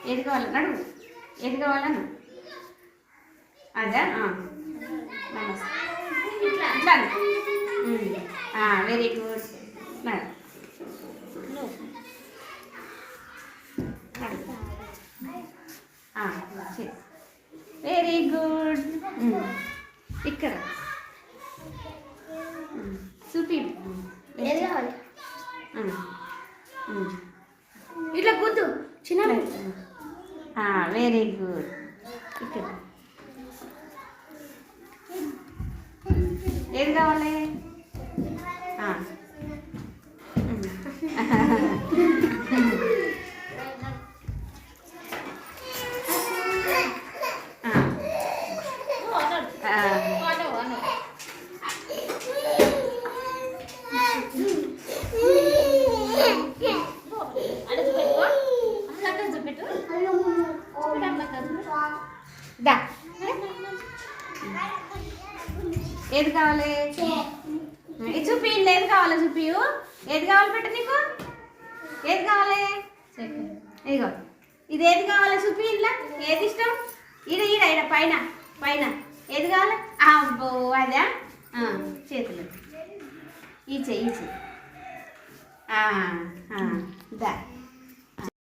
ఏది కావాలి నడువు ఏది కావాలను అదా నమస్తే ఇట్లా ఇట్లా వెరీ గుడ్ నడు వెరీ గుడ్ ఇక్కడ చూపి ఇట్లా కూతు చిన్న వెరీ గుడ్ ఇక్కడ ఏది కావాలి ఏది కావాలి చూపి ఏది కావాలి చూపియు ఏది కావాలి పెట్టు నీకు ఏది కావాలి ఇదిగో ఇది ఏది కావాలి చూపి ఇలా ఏది ఇష్టం ఈడ ఈడ ఈడ పైన పైన ఏది కావాలి అబ్బో అదా చేతులు ఈ చెయ్యి దా